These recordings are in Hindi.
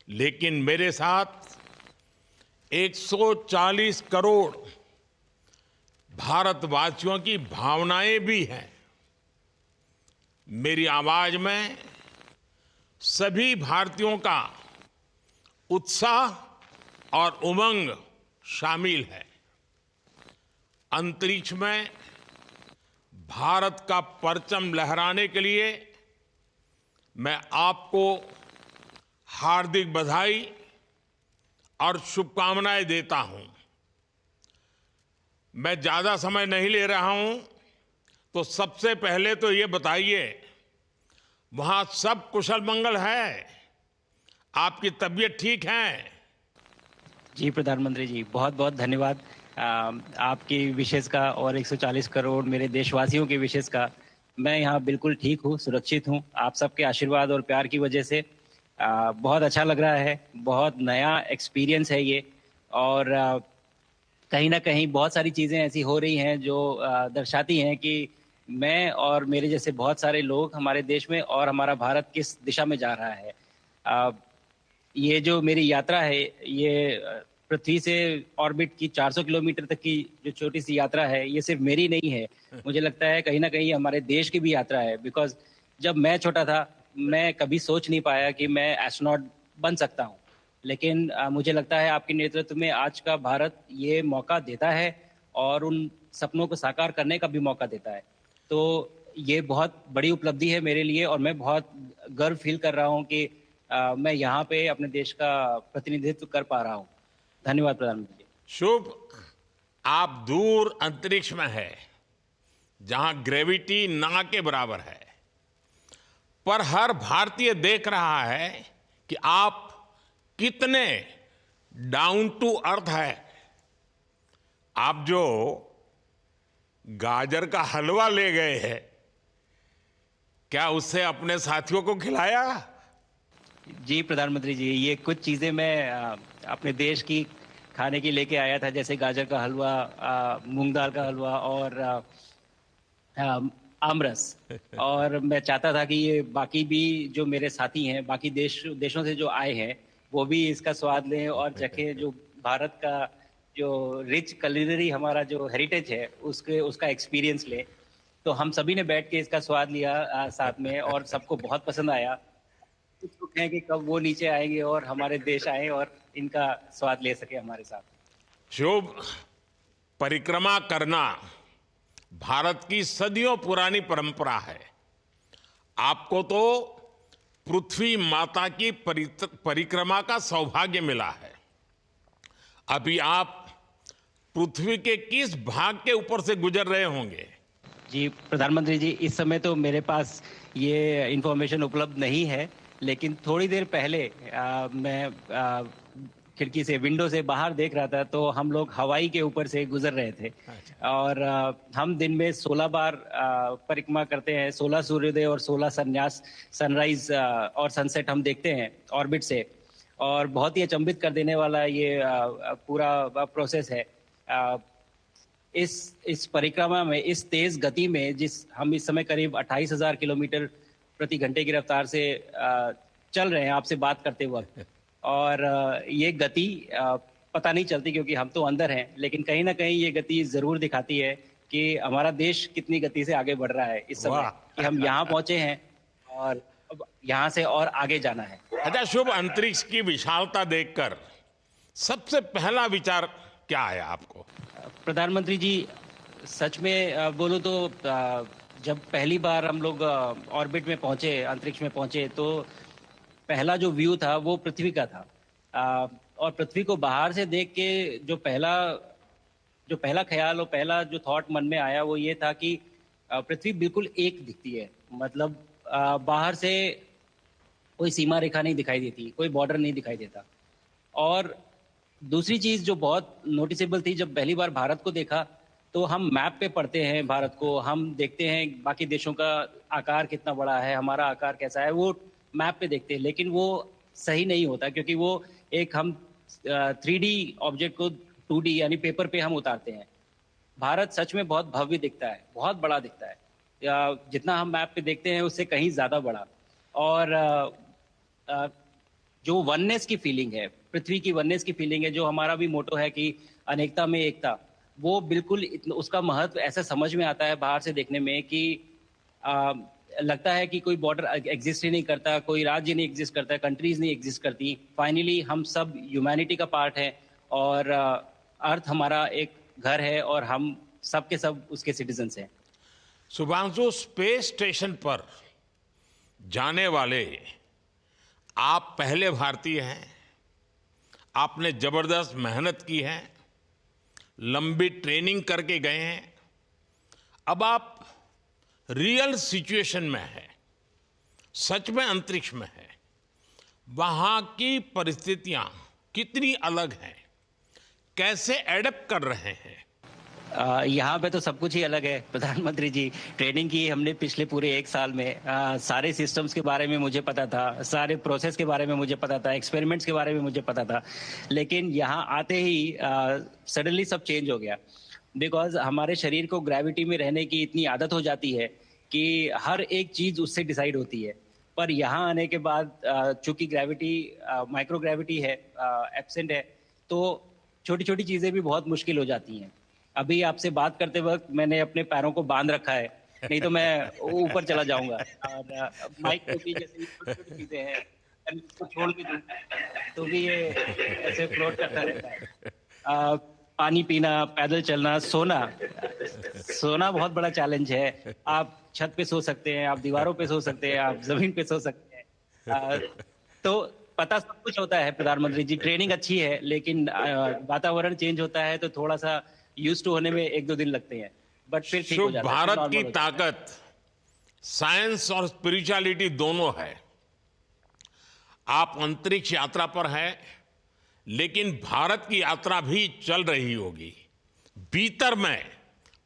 लेकिन मेरे साथ 140 करोड़ भारतवासियों की भावनाएं भी हैं। मेरी आवाज में सभी भारतीयों का उत्साह और उमंग शामिल है। अंतरिक्ष में भारत का परचम लहराने के लिए मैं आपको हार्दिक बधाई और शुभकामनाएं देता हूं। मैं ज्यादा समय नहीं ले रहा हूं, तो सबसे पहले तो ये बताइए, वहां सब कुशल मंगल है? आपकी तबीयत ठीक है? जी प्रधानमंत्री जी, बहुत बहुत धन्यवाद आपकी विशेष का और 140 करोड़ मेरे देशवासियों की विशेष का। मैं यहाँ बिल्कुल ठीक हूँ, सुरक्षित हूँ। आप सबके आशीर्वाद और प्यार की वजह से बहुत अच्छा लग रहा है। बहुत नया एक्सपीरियंस है ये। और कहीं ना कहीं बहुत सारी चीज़ें ऐसी हो रही हैं जो दर्शाती हैं कि मैं और मेरे जैसे बहुत सारे लोग हमारे देश में और हमारा भारत किस दिशा में जा रहा है। ये जो मेरी यात्रा है, ये पृथ्वी से ऑर्बिट की 400 किलोमीटर तक की जो छोटी सी यात्रा है, ये सिर्फ मेरी नहीं है। मुझे लगता है कहीं ना कहीं हमारे देश की भी यात्रा है। बिकॉज जब मैं छोटा था, मैं कभी सोच नहीं पाया कि मैं एस्ट्रोनॉट बन सकता हूँ। लेकिन मुझे लगता है आपके नेतृत्व में आज का भारत ये मौका देता है और उन सपनों को साकार करने का भी मौका देता है। तो ये बहुत बड़ी उपलब्धि है मेरे लिए और मैं बहुत गर्व फील कर रहा हूँ कि मैं यहाँ पे अपने देश का प्रतिनिधित्व कर पा रहा हूँ। धन्यवाद प्रधानमंत्री जी। शुभ। आप दूर अंतरिक्ष में है, जहां ग्रेविटी ना के बराबर है, पर हर भारतीय देख रहा है कि आप कितने डाउन टू अर्थ है। आप जो गाजर का हलवा ले गए हैं, क्या उससे अपने साथियों को खिलाया? जी प्रधानमंत्री जी, ये कुछ चीज़ें मैं अपने देश की खाने की लेके आया था, जैसे गाजर का हलवा, मूंग दाल का हलवा और आमरस। और मैं चाहता था कि ये बाकी भी जो मेरे साथी हैं, बाकी देशों से जो आए हैं, वो भी इसका स्वाद लें और चखें। जो भारत का जो रिच culinary हमारा जो हेरिटेज है, उसके उसका एक्सपीरियंस लें। तो हम सभी ने बैठ के इसका स्वाद लिया साथ में, और सबको बहुत पसंद आया। कुछ लोग हैं कि कब वो नीचे आएंगे और हमारे देश आए और इनका स्वाद ले सके हमारे साथ। शुभ। परिक्रमा करना भारत की सदियों पुरानी परंपरा है। आपको तो पृथ्वी माता की परिक्रमा का सौभाग्य मिला है। अभी आप पृथ्वी के किस भाग के ऊपर से गुजर रहे होंगे? जी प्रधानमंत्री जी, इस समय तो मेरे पास ये इंफॉर्मेशन उपलब्ध नहीं है। लेकिन थोड़ी देर पहले मैं खिड़की से, विंडो से बाहर देख रहा था, तो हम लोग हवाई के ऊपर से गुजर रहे थे। अच्छा। और हम दिन में 16 बार परिक्रमा करते हैं। 16 सूर्योदय और 16 संन्यास, सनराइज और सनसेट हम देखते हैं ऑर्बिट से। और बहुत ही अचंभित कर देने वाला ये पूरा प्रोसेस है। इस परिक्रमा में, इस तेज गति में, जिस हम इस समय करीब 28,000 किलोमीटर प्रति घंटे की रफ्तार से चल रहे हैं आपसे बात करते वक्त। और ये गति पता नहीं चलती क्योंकि हम तो अंदर हैं, लेकिन कहीं ना कहीं ये गति जरूर दिखाती है कि हमारा देश कितनी गति से आगे बढ़ रहा है इस समय, वाह। कि हम यहाँ पहुंचे हैं और अब यहाँ से और आगे जाना है। अच्छा शुभ, अंतरिक्ष की विशालता देखकर सबसे पहला विचार क्या आया आपको? प्रधानमंत्री जी, सच में बोलूं तो जब पहली बार हम लोग ऑर्बिट में पहुंचे, अंतरिक्ष में पहुंचे, तो पहला जो व्यू था वो पृथ्वी का था। और पृथ्वी को बाहर से देख के जो पहला ख्याल और पहला जो थॉट मन में आया वो ये था कि पृथ्वी बिल्कुल एक दिखती है। मतलब बाहर से कोई सीमा रेखा नहीं दिखाई देती, कोई बॉर्डर नहीं दिखाई देता। और दूसरी चीज जो बहुत नोटिसेबल थी, जब पहली बार भारत को देखा, तो हम मैप पे पढ़ते हैं भारत को, हम देखते हैं बाकी देशों का आकार कितना बड़ा है, हमारा आकार कैसा है, वो मैप पे देखते हैं। लेकिन वो सही नहीं होता, क्योंकि वो एक हम 3D ऑब्जेक्ट को 2D यानी पेपर पे हम उतारते हैं। भारत सच में बहुत भव्य दिखता है, बहुत बड़ा दिखता है। जितना हम मैप पे देखते हैं उससे कहीं ज्यादा बड़ा। और जो वननेस की फीलिंग है, पृथ्वी की वननेस की फीलिंग है, जो हमारा भी मोटो है कि अनेकता में एकता, वो बिल्कुल उसका महत्व ऐसा समझ में आता है बाहर से देखने में कि आ, लगता है कि कोई बॉर्डर एग्जिस्ट ही नहीं करता, कोई राज्य नहीं एग्जिस्ट करता, कंट्रीज नहीं एग्जिस्ट करती। फाइनली हम सब ह्यूमैनिटी का पार्ट है और अर्थ हमारा एक घर है और हम सब के सब उसके सिटीजन्स हैं। शुभांशु, स्पेस स्टेशन पर जाने वाले आप पहले भारतीय हैं। आपने जबरदस्त मेहनत की है, लंबी ट्रेनिंग करके गए हैं। अब आप रियल सिचुएशन में है, सच में अंतरिक्ष में है। वहां की परिस्थितियां कितनी अलग हैं, कैसे एडप्ट कर रहे हैं? यहाँ पे तो सब कुछ ही अलग है प्रधानमंत्री जी। ट्रेनिंग की हमने पिछले पूरे एक साल में। सारे सिस्टम्स के बारे में मुझे पता था, सारे प्रोसेस के बारे में मुझे पता था, एक्सपेरिमेंट्स के बारे में मुझे पता था, लेकिन यहाँ आते ही सडनली सब चेंज हो गया। बिकॉज हमारे शरीर को ग्रेविटी में रहने की इतनी आदत हो जाती है कि हर एक चीज उससे डिसाइड होती है। पर यहाँ आने के बाद चूंकि ग्रेविटी माइक्रो ग्रेविटी है, एब्सेंट है, तो छोटी छोटी चीजें भी बहुत मुश्किल हो जाती हैं। अभी आपसे बात करते वक्त मैंने अपने पैरों को बांध रखा है, नहीं तो मैं ऊपर चला जाऊंगा। और माइक पे भी जैसे छोटी छोटी चीजें हैं, अगर इसको छोड़ भी दूं तो भी ये ऐसे फ्लोट करता रहता है। पानी पीना, पैदल चलना, सोना। सोना बहुत बड़ा चैलेंज है। आप छत पे सो सकते हैं, आप दीवारों पे सो सकते हैं, आप जमीन पे सो सकते हैं। तो पता सब कुछ होता है प्रधानमंत्री जी, ट्रेनिंग अच्छी है, लेकिन वातावरण चेंज होता है तो थोड़ा सा यूज टू होने में 1-2 दिन लगते हैं, बट फिर ठीक हो शुभ, जाता है। भारत normal की हो जाता है। ताकत साइंस और स्पिरिचुअलिटी दोनों है। आप अंतरिक्ष यात्रा पर हैं, लेकिन भारत की यात्रा भी चल रही होगी। भीतर में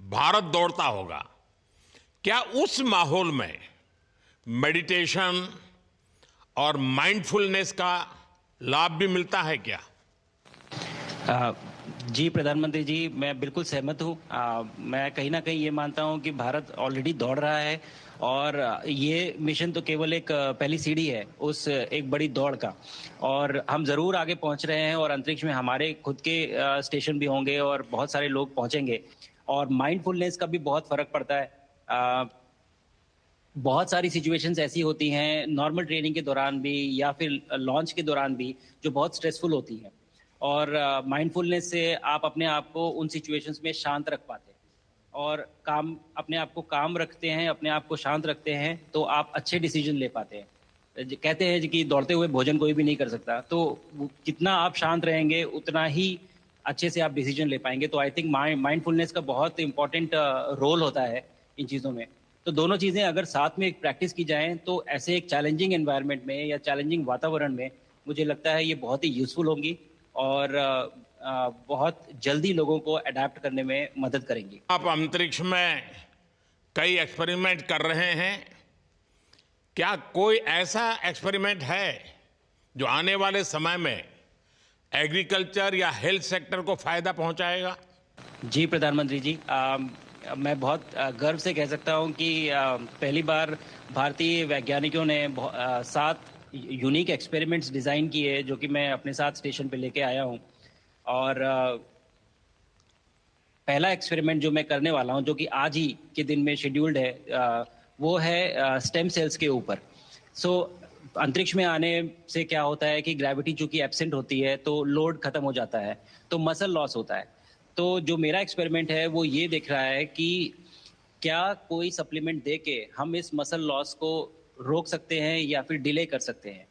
भारत दौड़ता होगा। क्या उस माहौल में मेडिटेशन और माइंडफुलनेस का लाभ भी मिलता है क्या? अ, जी प्रधानमंत्री जी, मैं बिल्कुल सहमत हूँ। मैं कहीं ना कहीं ये मानता हूँ कि भारत ऑलरेडी दौड़ रहा है और ये मिशन तो केवल एक पहली सीढ़ी है उस एक बड़ी दौड़ का। और हम जरूर आगे पहुंच रहे हैं और अंतरिक्ष में हमारे खुद के स्टेशन भी होंगे और बहुत सारे लोग पहुंचेंगे। और माइंडफुलनेस का भी बहुत फर्क पड़ता है। बहुत सारी सिचुएशंस ऐसी होती हैं नॉर्मल ट्रेनिंग के दौरान भी या फिर लॉन्च के दौरान भी, जो बहुत स्ट्रेसफुल होती हैं। और माइंडफुलनेस से आप अपने आप को उन सिचुएशंस में शांत रख पाते हैं और काम अपने आप को काम रखते हैं, अपने आप को शांत रखते हैं, तो आप अच्छे डिसीजन ले पाते हैं। कहते हैं कि दौड़ते हुए भोजन कोई भी नहीं कर सकता, तो जितना आप शांत रहेंगे उतना ही अच्छे से आप डिसीजन ले पाएंगे। तो आई थिंक माइंडफुलनेस का बहुत इंपॉर्टेंट रोल होता है इन चीज़ों में। तो दोनों चीज़ें अगर साथ में प्रैक्टिस की जाएं तो ऐसे एक चैलेंजिंग एनवायरनमेंट में या चैलेंजिंग वातावरण में मुझे लगता है ये बहुत ही यूजफुल होंगी और बहुत जल्दी लोगों को अडेप्ट करने में मदद करेंगी। आप अंतरिक्ष में कई एक्सपेरिमेंट कर रहे हैं। क्या कोई ऐसा एक्सपेरिमेंट है जो आने वाले समय में एग्रीकल्चर या हेल्थ सेक्टर को फायदा पहुंचाएगा? जी प्रधानमंत्री जी, मैं बहुत गर्व से कह सकता हूं कि पहली बार भारतीय वैज्ञानिकों ने 7 यूनिक एक्सपेरिमेंट्स डिज़ाइन किए, जो कि मैं अपने साथ स्टेशन पे लेके आया हूं। और पहला एक्सपेरिमेंट जो मैं करने वाला हूं, जो कि आज ही के दिन में शेड्यूल्ड है, वो है स्टेम सेल्स के ऊपर। सो अंतरिक्ष में आने से क्या होता है कि ग्रेविटी चूंकि एब्सेंट होती है तो लोड खत्म हो जाता है, तो मसल लॉस होता है। तो जो मेरा एक्सपेरिमेंट है वो ये देख रहा है कि क्या कोई सप्लीमेंट दे के हम इस मसल लॉस को रोक सकते हैं या फिर डिले कर सकते हैं।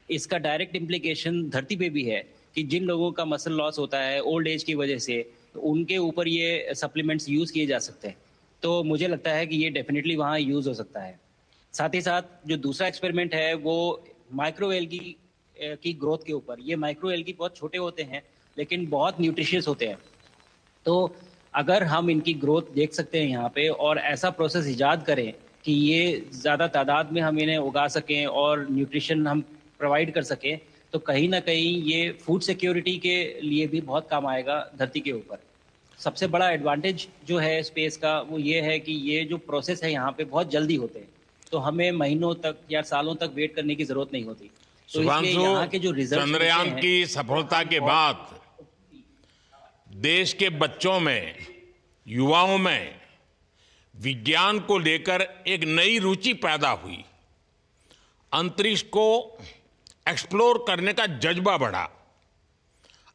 इसका डायरेक्ट इम्प्लीकेशन धरती पे भी है कि जिन लोगों का मसल लॉस होता है ओल्ड एज की वजह से, तो उनके ऊपर ये सप्लीमेंट्स यूज़ किए जा सकते हैं। तो मुझे लगता है कि ये डेफिनेटली वहाँ यूज़ हो सकता है। साथ ही साथ जो दूसरा एक्सपेरिमेंट है वो माइक्रो एल्गी की ग्रोथ के ऊपर। ये माइक्रो एल्गी बहुत छोटे होते हैं लेकिन बहुत न्यूट्रिशियस होते हैं। तो अगर हम इनकी ग्रोथ देख सकते हैं यहाँ पे और ऐसा प्रोसेस इजाद करें कि ये ज़्यादा तादाद में हम इन्हें उगा सकें और न्यूट्रिशन हम प्रोवाइड कर सकें, तो कहीं ना कहीं ये फूड सिक्योरिटी के लिए भी बहुत काम आएगा धरती के ऊपर। सबसे बड़ा एडवांटेज जो है स्पेस का वो ये है कि ये जो प्रोसेस है यहाँ पे बहुत जल्दी होते हैं, तो हमें महीनों तक या सालों तक वेट करने की ज़रूरत नहीं होती। तो इसलिए शुभांशु, यहाँ के जो रिजल्ट चंद्रयान की सफलता के बाद देश के बच्चों में, युवाओं में विज्ञान को लेकर एक नई रुचि पैदा हुई। अंतरिक्ष को एक्सप्लोर करने का जज्बा बढ़ा।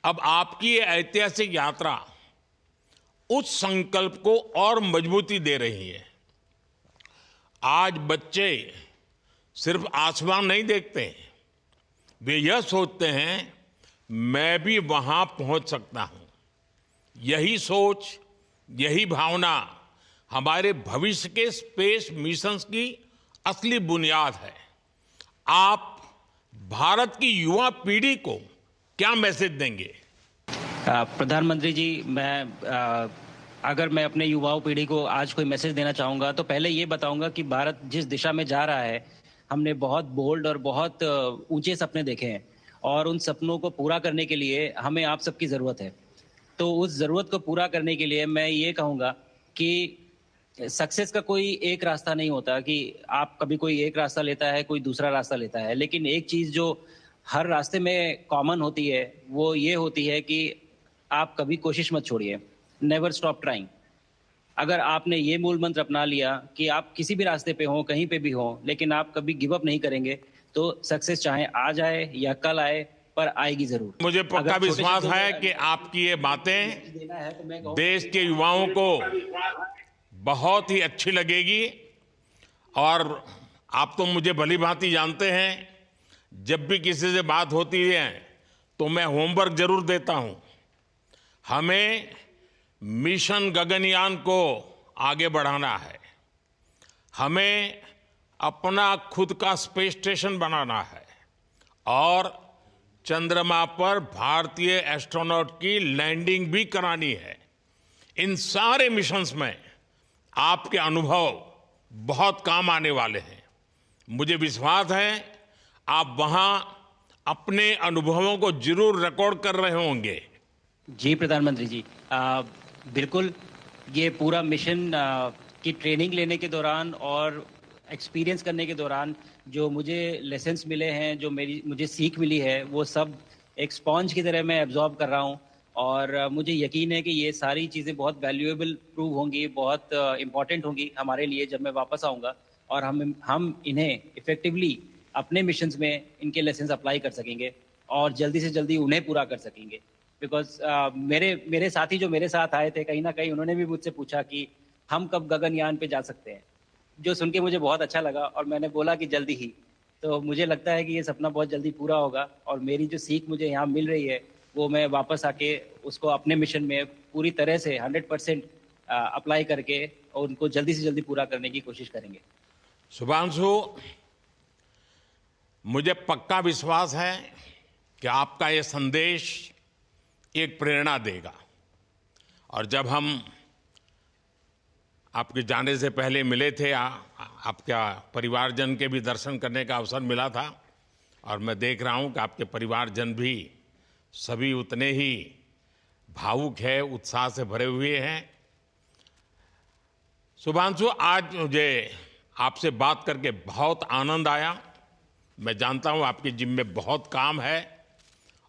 अब आपकी ये ऐतिहासिक यात्रा उस संकल्प को और मजबूती दे रही है। आज बच्चे सिर्फ आसमान नहीं देखते, वे यह सोचते हैं मैं भी वहां पहुंच सकता हूं। यही सोच, यही भावना हमारे भविष्य के स्पेस मिशंस की असली बुनियाद है। आप भारत की युवा पीढ़ी को क्या मैसेज देंगे? प्रधानमंत्री जी, अगर मैं अपने युवाओं पीढ़ी को आज कोई मैसेज देना चाहूँगा तो पहले ये बताऊँगा कि भारत जिस दिशा में जा रहा है, हमने बहुत बोल्ड और बहुत ऊंचे सपने देखे हैं और उन सपनों को पूरा करने के लिए हमें आप सबकी ज़रूरत है। तो उस ज़रूरत को पूरा करने के लिए मैं ये कहूँगा कि सक्सेस का कोई एक रास्ता नहीं होता कि आप कभी कोई एक रास्ता लेता है, कोई दूसरा रास्ता लेता है। लेकिन एक चीज़ जो हर रास्ते में कॉमन होती है वो ये होती है कि आप कभी कोशिश मत छोड़िए, नेवर स्टॉप ट्राइंग। अगर आपने ये मूल मंत्र अपना लिया कि आप किसी भी रास्ते पे हों, कहीं पे भी हों, लेकिन आप कभी गिव अप नहीं करेंगे, तो सक्सेस चाहे आज आए या कल आए, पर आएगी जरूर। मुझे पक्का विश्वास है कि आपकी ये बातें देश के युवाओं को बहुत ही अच्छी लगेगी। और आप तो मुझे भली भांति जानते हैं, जब भी किसी से बात होती है तो मैं होमवर्क जरूर देता हूं। हमें मिशन गगनयान को आगे बढ़ाना है, हमें अपना खुद का स्पेस स्टेशन बनाना है और चंद्रमा पर भारतीय एस्ट्रोनॉट की लैंडिंग भी करानी है। इन सारे मिशंस में आपके अनुभव बहुत काम आने वाले हैं। मुझे विश्वास है आप वहां अपने अनुभवों को जरूर रिकॉर्ड कर रहे होंगे। जी प्रधानमंत्री जी, बिल्कुल। ये पूरा मिशन की ट्रेनिंग लेने के दौरान और एक्सपीरियंस करने के दौरान जो मुझे लेसन्स मिले हैं, जो मुझे सीख मिली है, वो सब एक स्पॉन्ज की तरह मैं एब्जॉर्ब कर रहा हूँ। और मुझे यकीन है कि ये सारी चीज़ें बहुत वैल्यूएबल प्रूव होंगी, बहुत इम्पॉर्टेंट होंगी हमारे लिए जब मैं वापस आऊँगा। और हम इन्हें इफ़ेक्टिवली अपने मिशंस में इनके लेसन्स अप्लाई कर सकेंगे और जल्दी से जल्दी उन्हें पूरा कर सकेंगे। बिकॉज मेरे साथी जो मेरे साथ आए थे, कहीं ना कहीं उन्होंने भी मुझसे पूछा कि हम कब गगनयान पे जा सकते हैं, जो सुन के मुझे बहुत अच्छा लगा और मैंने बोला कि जल्दी ही। तो मुझे लगता है कि ये सपना बहुत जल्दी पूरा होगा और मेरी जो सीख मुझे यहाँ मिल रही है वो मैं वापस आके उसको अपने मिशन में पूरी तरह से 100% अप्लाई करके और उनको जल्दी से जल्दी पूरा करने की कोशिश करेंगे। शुभांशु, मुझे पक्का विश्वास है कि आपका ये संदेश एक प्रेरणा देगा। और जब हम आपके जाने से पहले मिले थे, आपका परिवारजन के भी दर्शन करने का अवसर मिला था और मैं देख रहा हूं कि आपके परिवारजन भी सभी उतने ही भावुक है, उत्साह से भरे हुए हैं। शुभांशु, आज मुझे आपसे बात करके बहुत आनंद आया। मैं जानता हूं आपकी जिम में बहुत काम है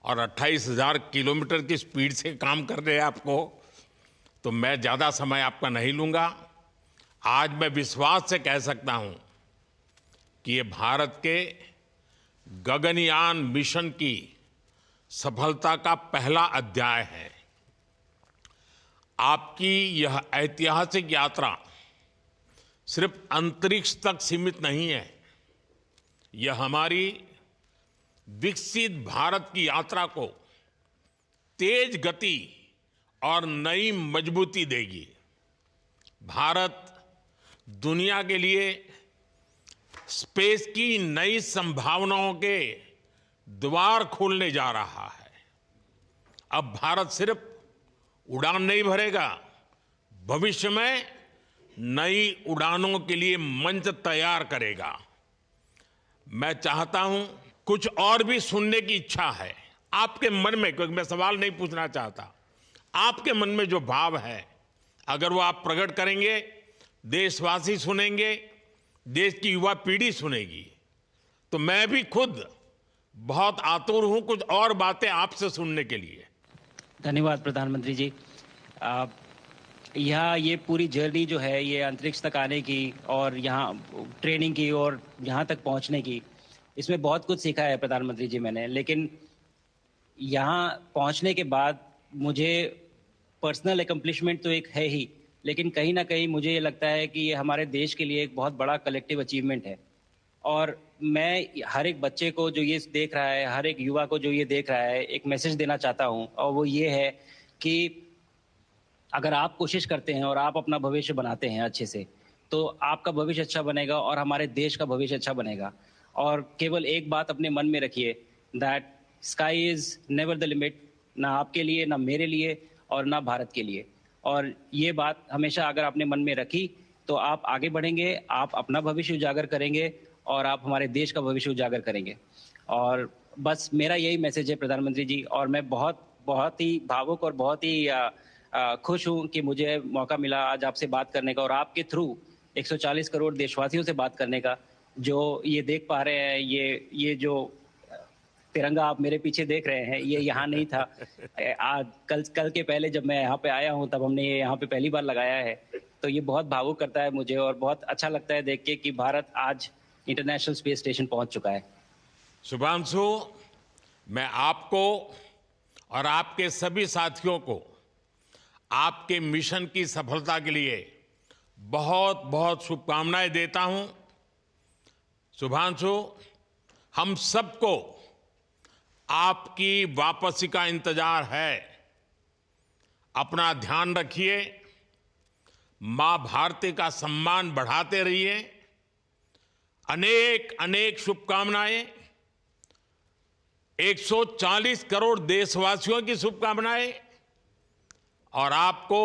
और 28,000 किलोमीटर की स्पीड से काम कर रहे हैं आपको, तो मैं ज़्यादा समय आपका नहीं लूँगा। आज मैं विश्वास से कह सकता हूं कि ये भारत के गगनयान मिशन की सफलता का पहला अध्याय है। आपकी यह ऐतिहासिक यात्रा सिर्फ अंतरिक्ष तक सीमित नहीं है, यह हमारी विकसित भारत की यात्रा को तेज गति और नई मजबूती देगी। भारत दुनिया के लिए स्पेस की नई संभावनाओं के द्वार खोलने जा रहा है। अब भारत सिर्फ उड़ान नहीं भरेगा, भविष्य में नई उड़ानों के लिए मंच तैयार करेगा। मैं चाहता हूं, कुछ और भी सुनने की इच्छा है आपके मन में, क्योंकि मैं सवाल नहीं पूछना चाहता, आपके मन में जो भाव है अगर वो आप प्रकट करेंगे, देशवासी सुनेंगे, देश की युवा पीढ़ी सुनेगी, तो मैं भी खुद बहुत आतुर हूं कुछ और बातें आपसे सुनने के लिए। धन्यवाद प्रधानमंत्री जी। आ, यहाँ ये पूरी जर्नी जो है ये अंतरिक्ष तक आने की और यहाँ ट्रेनिंग की और यहाँ तक पहुँचने की, इसमें बहुत कुछ सीखा है प्रधानमंत्री जी मैंने। लेकिन यहाँ पहुँचने के बाद मुझे पर्सनल एकम्प्लिशमेंट तो एक है ही, लेकिन कहीं ना कहीं मुझे ये लगता है कि ये हमारे देश के लिए एक बहुत बड़ा कलेक्टिव अचीवमेंट है। और मैं हर एक बच्चे को जो ये देख रहा है, हर एक युवा को जो ये देख रहा है, एक मैसेज देना चाहता हूँ, और वो ये है कि अगर आप कोशिश करते हैं और आप अपना भविष्य बनाते हैं अच्छे से, तो आपका भविष्य अच्छा बनेगा और हमारे देश का भविष्य अच्छा बनेगा। और केवल एक बात अपने मन में रखिए, that sky is never the limit, ना आपके लिए, ना मेरे लिए और ना भारत के लिए। और ये बात हमेशा अगर आपने मन में रखी तो आप आगे बढ़ेंगे, आप अपना भविष्य उजागर करेंगे और आप हमारे देश का भविष्य उजागर करेंगे। और बस मेरा यही मैसेज है प्रधानमंत्री जी। और मैं बहुत बहुत ही भावुक और बहुत ही खुश हूं कि मुझे मौका मिला आज आपसे बात करने का और आपके थ्रू 140 करोड़ देशवासियों से बात करने का। जो ये देख पा रहे हैं, ये जो तिरंगा आप मेरे पीछे देख रहे हैं, ये यहाँ नहीं था। आज कल के पहले जब मैं यहाँ पे आया हूँ तब हमने ये यहाँ पे पहली बार लगाया है। तो ये बहुत भावुक करता है मुझे और बहुत अच्छा लगता है देख के कि भारत आज इंटरनेशनल स्पेस स्टेशन पहुंच चुका है। शुभांशु, मैं आपको और आपके सभी साथियों को आपके मिशन की सफलता के लिए बहुत बहुत शुभकामनाएं देता हूं। शुभांशु, हम सबको आपकी वापसी का इंतजार है। अपना ध्यान रखिए, मां भारती का सम्मान बढ़ाते रहिए। अनेक अनेक शुभकामनाएं, 140 करोड़ देशवासियों की शुभकामनाएं और आपको